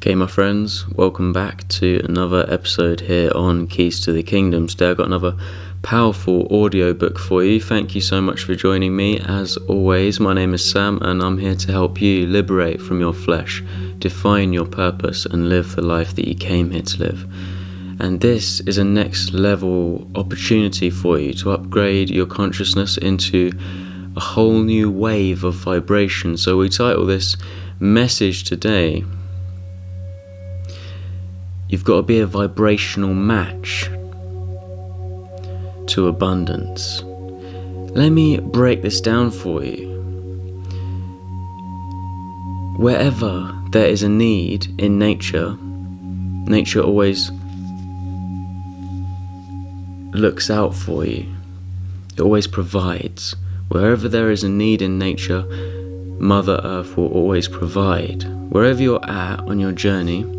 Okay, my friends, welcome back to another episode here on Keys to the Kingdom. Today I've got another powerful audiobook for you. Thank you so much for joining me. As always, my name is Sam and I'm here to help you liberate from your flesh, define your purpose and live the life that you came here to live. And this is a next level opportunity for you to upgrade your consciousness into a whole new wave of vibration. So we title this message today, you've got to be a vibrational match to abundance. Let me break this down for you. Wherever there is a need in nature, nature always looks out for you. It always provides. Wherever there is a need in nature, Mother Earth will always provide. Wherever you're at on your journey,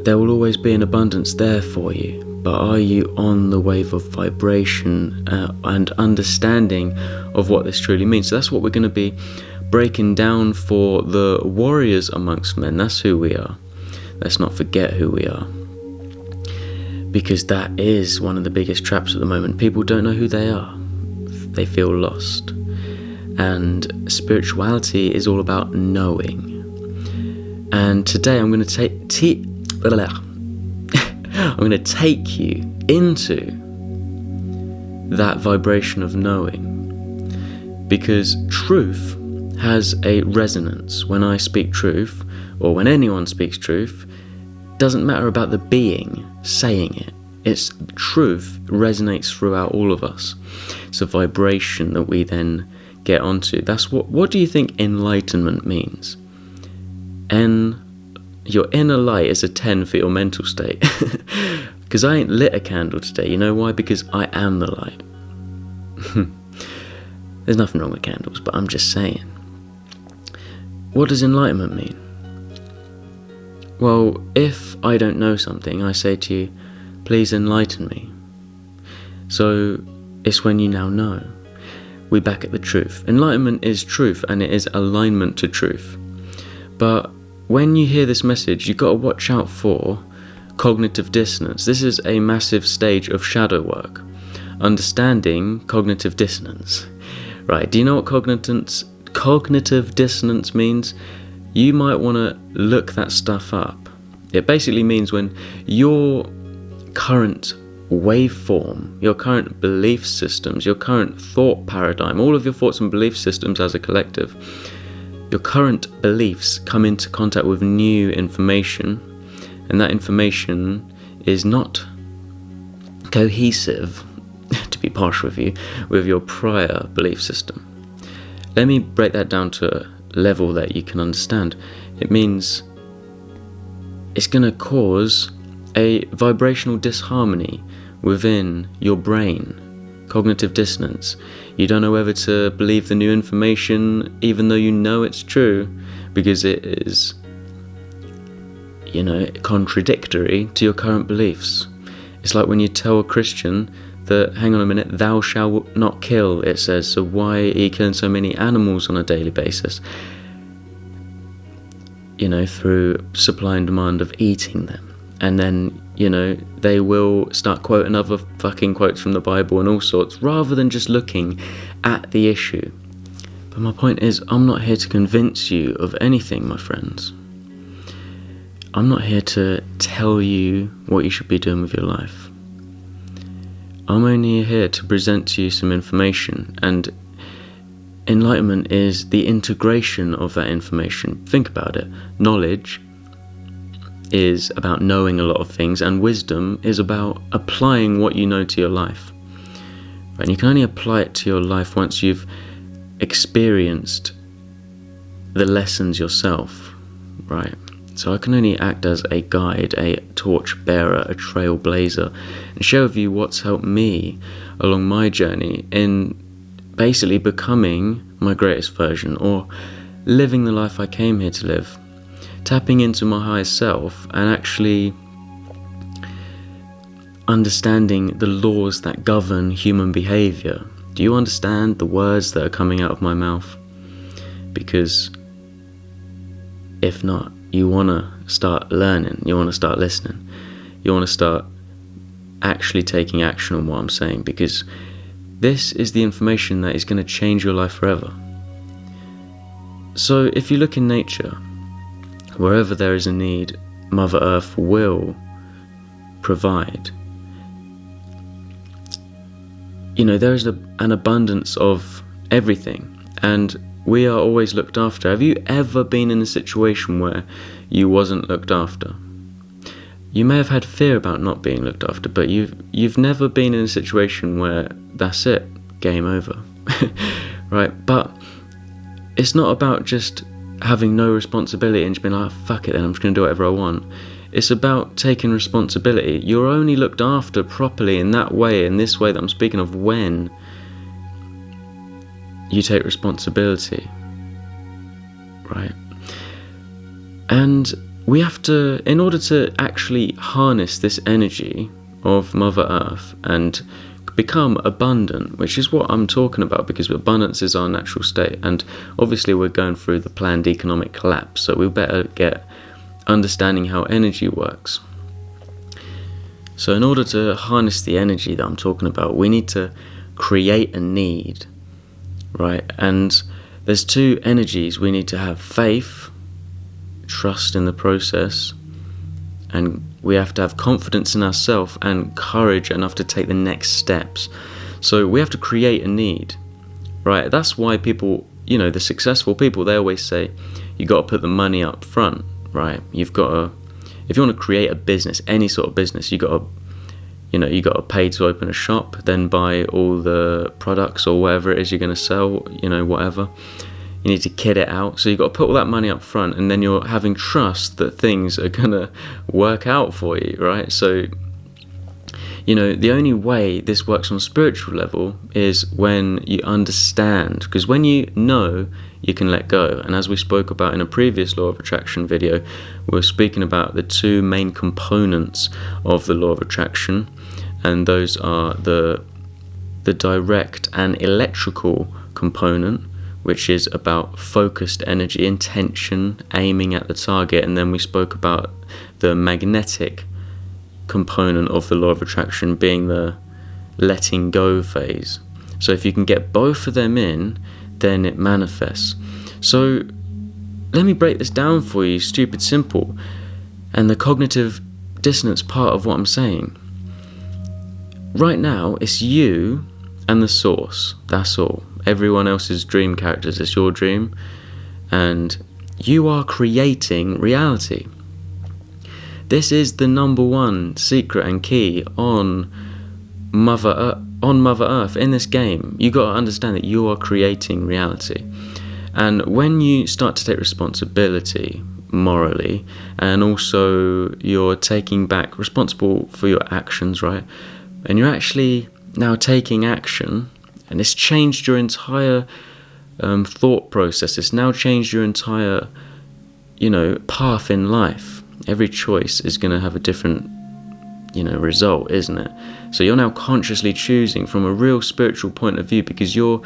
there will always be an abundance there for you. But are you on the wave of vibration and understanding of what this truly means? So that's what we're going to be breaking down for the warriors amongst men. That's who we are. Let's not forget who we are. Because that is one of the biggest traps at the moment. People don't know who they are. They feel lost. And spirituality is all about knowing. And today I'm going to take you into that vibration of knowing, because truth has a resonance. When I speak truth, or when anyone speaks truth, doesn't matter about the being saying it. It's truth resonates throughout all of us. It's a vibration that we then get onto. That's what do you think enlightenment means? Your inner light is a 10 for your mental state. Because I ain't lit a candle today. You know why? Because I am the light. There's nothing wrong with candles, but I'm just saying. What does enlightenment mean? Well, if I don't know something, I say to you, please enlighten me. So it's when you now know. We're back at the truth. Enlightenment is truth, and it is alignment to truth. But when you hear this message, you've got to watch out for cognitive dissonance. This is a massive stage of shadow work. Understanding cognitive dissonance. Right, do you know what cognitive dissonance means? You might want to look that stuff up. It basically means when your current waveform, your current belief systems, your current thought paradigm, all of your thoughts and belief systems as a collective, your current beliefs come into contact with new information, and that information is not cohesive, to be harsh with you, with your prior belief system. Let me break that down to a level that you can understand. It means it's going to cause a vibrational disharmony within your brain. Cognitive dissonance. You don't know whether to believe the new information even though you know it's true, because it is, contradictory to your current beliefs. It's like when you tell a Christian that, hang on a minute, thou shalt not kill, it says, so why are you killing so many animals on a daily basis? Through supply and demand of eating them. And then, they will start quoting other fucking quotes from the Bible and all sorts, rather than just looking at the issue. But my point is, I'm not here to convince you of anything, my friends. I'm not here to tell you what you should be doing with your life. I'm only here to present to you some information, and enlightenment is the integration of that information. Think about it. Knowledge is about knowing a lot of things, and wisdom is about applying what you know to your life. And you can only apply it to your life once you've experienced the lessons yourself, right? So I can only act as a guide, a torch bearer, a trailblazer, and share with you what's helped me along my journey in basically becoming my greatest version, or living the life I came here to live. Tapping into my higher self and actually understanding the laws that govern human behavior. Do you understand the words that are coming out of my mouth? Because if not, you want to start learning, you want to start listening, you want to start actually taking action on what I'm saying, because this is the information that is going to change your life forever. So if you look in nature, wherever there is a need, Mother Earth will provide. There is an abundance of everything, and we are always looked after. Have you ever been in a situation where you wasn't looked after? You may have had fear about not being looked after, but you've never been in a situation where that's it, game over, right? But it's not about just having no responsibility and just being like, fuck it then, I'm just going to do whatever I want. It's about taking responsibility. You're only looked after properly in that way, in this way that I'm speaking of, when you take responsibility, right? And we have to, in order to actually harness this energy of Mother Earth and become abundant, which is what I'm talking about, because abundance is our natural state, and obviously we're going through the planned economic collapse, so we better get understanding how energy works. So in order to harness the energy that I'm talking about, we need to create a need, right? And there's two energies. We need to have faith, trust in the process, and we have to have confidence in ourselves and courage enough to take the next steps. So we have to create a need, right? That's why people, the successful people, they always say you got to put the money up front, right? You've got to, if you want to create a business, any sort of business, you got to pay to open a shop, then buy all the products or whatever it is you're going to sell, whatever. You need to kit it out. So you've got to put all that money up front, and then you're having trust that things are going to work out for you, right? So, the only way this works on a spiritual level is when you understand, because when you know, you can let go. And as we spoke about in a previous law of attraction video, we were speaking about the two main components of the law of attraction, and those are the direct and electrical component, which is about focused energy, intention, aiming at the target. And then we spoke about the magnetic component of the law of attraction being the letting go phase. So if you can get both of them in, then it manifests. So let me break this down for you, stupid simple, and the cognitive dissonance part of what I'm saying. Right now, it's you and the source, that's all. Everyone else's dream characters, it's your dream, and you are creating reality. This is the number one secret and key on Mother Earth in this game. You got to understand that you are creating reality, and when you start to take responsibility morally, and also you're taking back responsible for your actions, right? And you're actually now taking action. And it's changed your entire thought process. It's now changed your entire, path in life. Every choice is going to have a different, result, isn't it? So you're now consciously choosing from a real spiritual point of view, because you're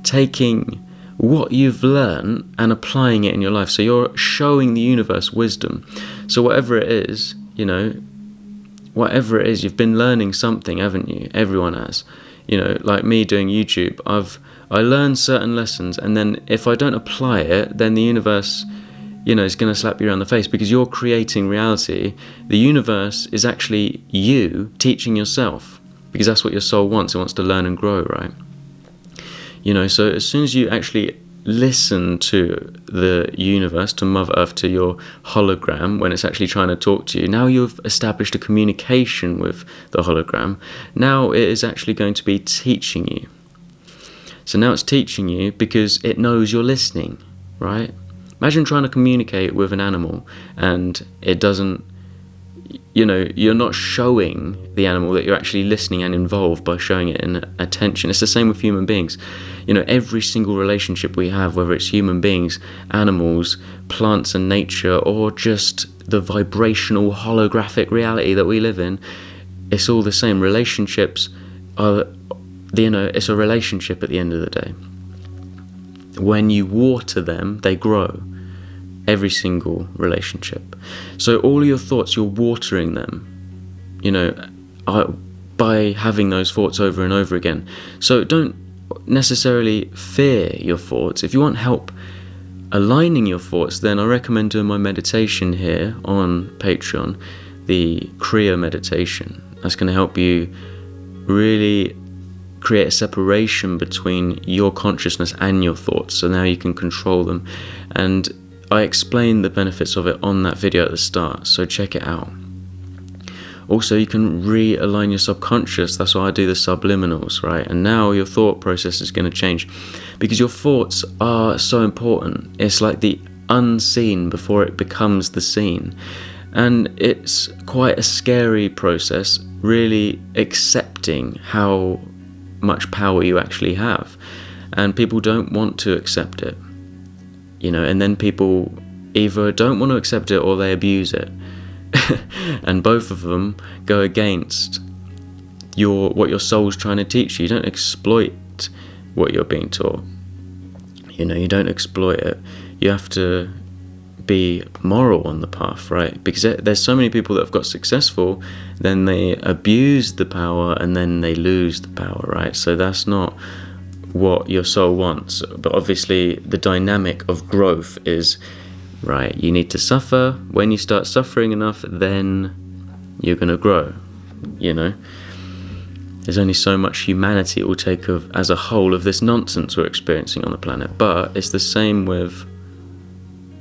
taking what you've learned and applying it in your life. So you're showing the universe wisdom. So whatever it is, you've been learning something, haven't you? Everyone has. Like me doing YouTube, I learned certain lessons, and then if I don't apply it, then the universe, is going to slap you around the face, because you're creating reality. The universe is actually you teaching yourself, because that's what your soul wants. It wants to learn and grow, right? So as soon as you actually listen to the universe, to Mother Earth, to your hologram, when it's actually trying to talk to you, now you've established a communication with the hologram. Now it is actually going to be teaching you. So now it's teaching you because it knows you're listening, right? Imagine trying to communicate with an animal and it doesn't, you're not showing the animal that you're actually listening and involved by showing it in attention. It's the same with human beings. Every single relationship we have, whether it's human beings, animals, plants and nature, or just the vibrational holographic reality that we live in, it's all the same. Relationships are, it's a relationship at the end of the day. When you water them, they grow. every single relationship. So all your thoughts, you're watering them, by having those thoughts over and over again. So don't necessarily fear your thoughts. If you want help aligning your thoughts, then I recommend doing my meditation here on Patreon, the Kriya meditation. That's going to help you really create a separation between your consciousness and your thoughts, so now you can control them. And I explained the benefits of it on that video at the start, so check it out. Also, you can realign your subconscious. That's why I do the subliminals, right? And now your thought process is going to change, because your thoughts are so important. It's like the unseen before it becomes the seen. And it's quite a scary process, really accepting how much power you actually have. And people don't want to accept it, and then people either don't want to accept it or they abuse it. And both of them go against what your soul's trying to teach you. You don't exploit what you're being taught. You don't exploit it. You have to be moral on the path, right? Because there's so many people that have got successful, then they abuse the power and then they lose the power, right? So that's not what your soul wants. But obviously the dynamic of growth is, right, you need to suffer. When you start suffering enough, then you're going to grow. There's only so much humanity it will take as a whole of this nonsense we're experiencing on the planet. But it's the same with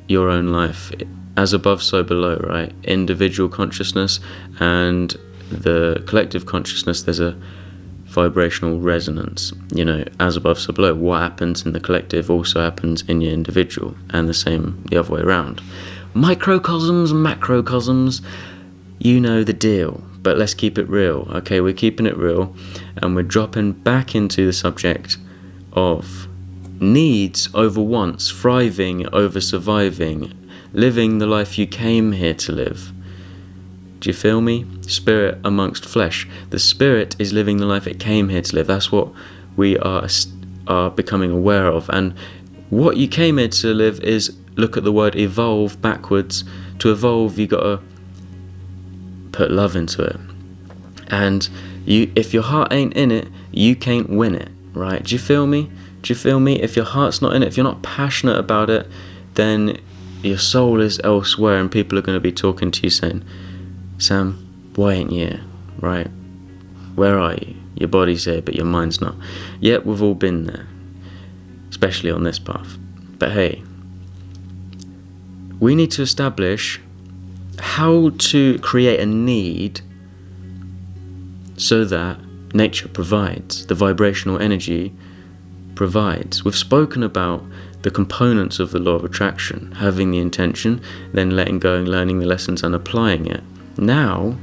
your own life. As above, so below, right? Individual consciousness and the collective consciousness, there's a vibrational resonance. As above, so below. What happens in the collective also happens in your individual, and the same the other way around. Microcosms, macrocosms, you know the deal. But let's keep it real. Okay, we're keeping it real, and we're dropping back into the subject of needs over wants, thriving over surviving, living the life you came here to live. Do you feel me? Spirit amongst flesh. The spirit is living the life it came here to live. That's what we are becoming aware of. And what you came here to live is, look at the word evolve backwards. To evolve, you got to put love into it. And if your heart ain't in it, you can't win it, right? Do you feel me? If your heart's not in it, if you're not passionate about it, then your soul is elsewhere, and people are going to be talking to you saying, Sam, why ain't you here, right? Where are you? Your body's here, but your mind's not. Yet we've all been there, especially on this path. But hey, we need to establish how to create a need so that nature provides, the vibrational energy provides. We've spoken about the components of the law of attraction, having the intention, then letting go and learning the lessons and applying it. Now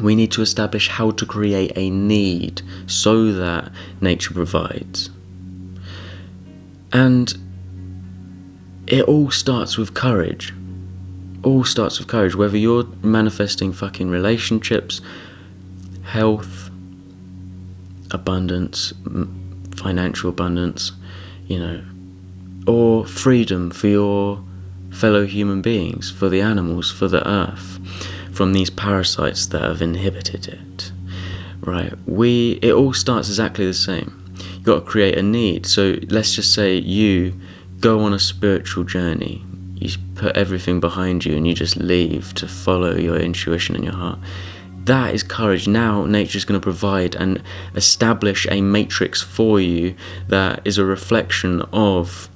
we need to establish how to create a need so that nature provides. And it all starts with courage. Whether you're manifesting fucking relationships, health, abundance, financial abundance, or freedom for your fellow human beings, for the animals, for the earth, from these parasites that have inhibited it, right? It all starts exactly the same. You've got to create a need. So let's just say you go on a spiritual journey. You put everything behind you and you just leave to follow your intuition and your heart. That is courage. Now nature's going to provide and establish a matrix for you that is a reflection of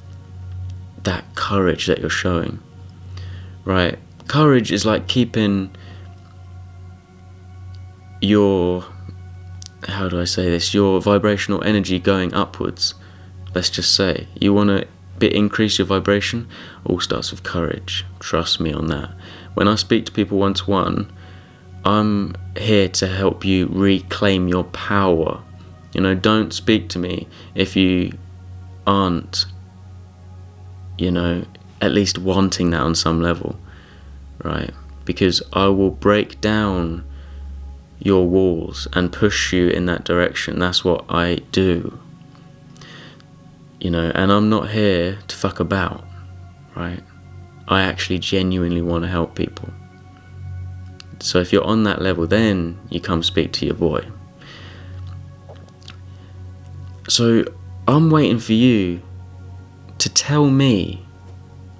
that courage that you're showing, right? Courage is like keeping your, how do I say this, your vibrational energy going upwards. Let's just say you want to increase your vibration. All starts with courage. Trust me on that. When I speak to people one-to-one, I'm here to help you reclaim your power. Don't speak to me if you aren't, at least wanting that on some level, right? Because I will break down your walls and push you in that direction. That's what I do. And I'm not here to fuck about, right? I actually genuinely want to help people. So if you're on that level, then you come speak to your boy. So I'm waiting for you to tell me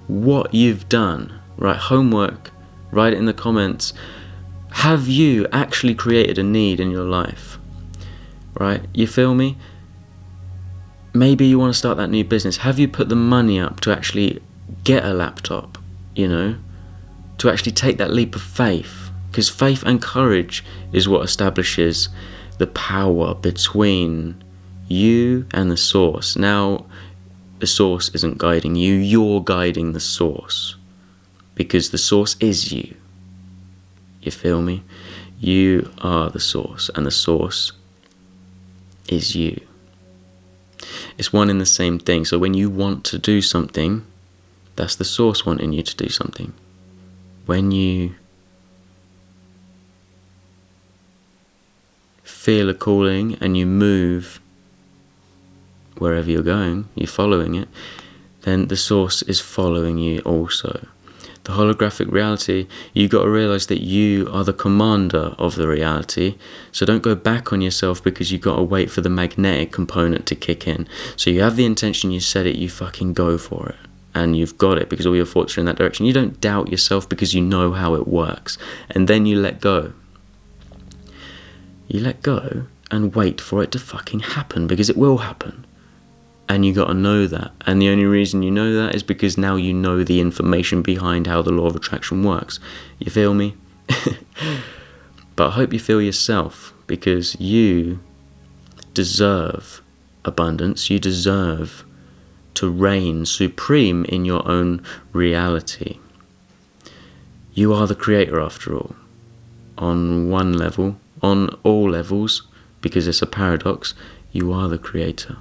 what you've done. Right, homework, write it in the comments. Have you actually created a need in your life? Right, you feel me? Maybe you want to start that new business. Have you put the money up to actually get a laptop, to actually take that leap of faith? Because faith and courage is what establishes the power between you and the source. Now, the source isn't guiding you, you're guiding the source. Because the source is you. You feel me? You are the source, and the source is you. It's one and the same thing. So when you want to do something, that's the source wanting you to do something. When you feel a calling and you move wherever you're going, you're following it, then the source is following you also. The holographic reality, you got to realize that you are the commander of the reality. So don't go back on yourself because you got to wait for the magnetic component to kick in. So you have the intention, you set it, you fucking go for it. And you've got it because all your thoughts are in that direction. You don't doubt yourself because you know how it works. And then you let go. You let go and wait for it to fucking happen, because it will happen. And you got to know that. And the only reason you know that is because now you know the information behind how the law of attraction works. You feel me? But I hope you feel yourself, because you deserve abundance. You deserve to reign supreme in your own reality. You are the creator after all. On one level, on all levels, because it's a paradox, you are the creator.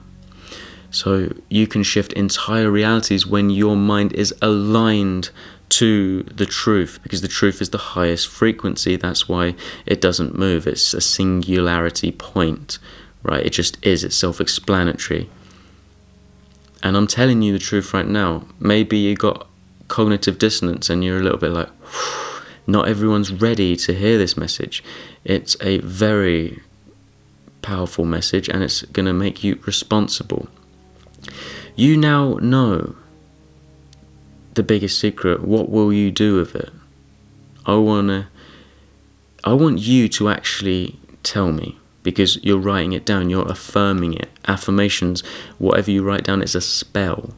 So you can shift entire realities when your mind is aligned to the truth, because the truth is the highest frequency. That's why it doesn't move. It's a singularity point, right? It just is. It's self-explanatory. And I'm telling you the truth right now. Maybe you got cognitive dissonance and you're a little bit like, not everyone's ready to hear this message. It's a very powerful message, and it's going to make you responsible. You now know the biggest secret. What will you do with it? I want you to actually tell me, because you're writing it down, you're affirming it. Affirmations, whatever you write down is a spell,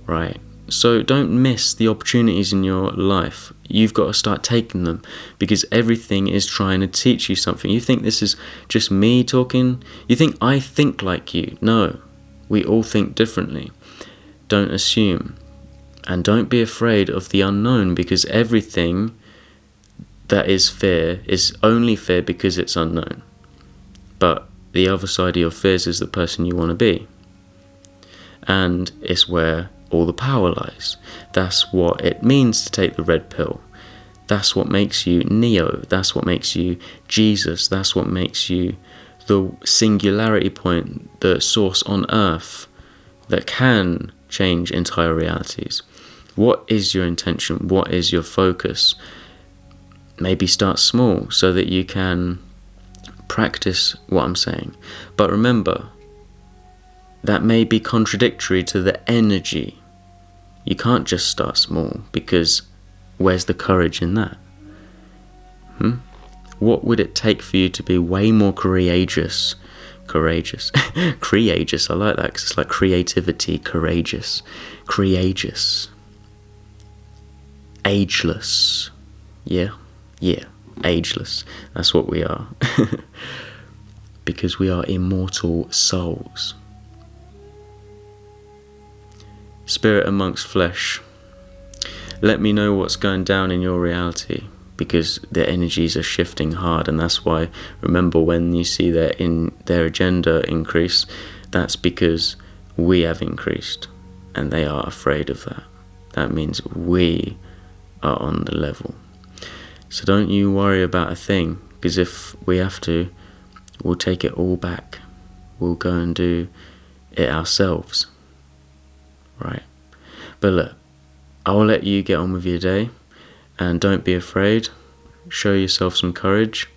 right? So don't miss the opportunities in your life. You've got to start taking them, because everything is trying to teach you something. You think this is just me talking? You think I think like you? No. We all think differently. Don't assume. And don't be afraid of the unknown, because everything that is fear is only fear because it's unknown. But the other side of your fears is the person you want to be. And it's where all the power lies. That's what it means to take the red pill. That's what makes you Neo. That's what makes you Jesus. That's what makes you the singularity point, the source on earth that can change entire realities. What is your intention? What is your focus? Maybe start small so that you can practice what I'm saying. But remember, that may be contradictory to the energy. You can't just start small, because where's the courage in that? What would it take for you to be way more courageous? Courageous, I like that, because it's like creativity. Courageous, ageless. Yeah, ageless. That's what we are. Because we are immortal souls. Spirit amongst flesh. Let me know what's going down in your reality, because their energies are shifting hard. And that's why, remember, when you see their agenda increase, that's because we have increased, and they are afraid of that. That means we are on the level. So don't you worry about a thing, because if we have to, we'll take it all back. We'll go and do it ourselves. Right? But look, I'll let you get on with your day, and don't be afraid. Show yourself some courage.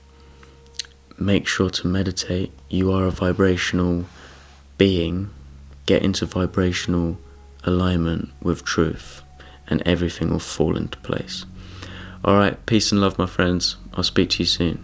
Make sure to meditate. You are a vibrational being. Get into vibrational alignment with truth, and everything will fall into place. Alright, peace and love, my friends. I'll speak to you soon.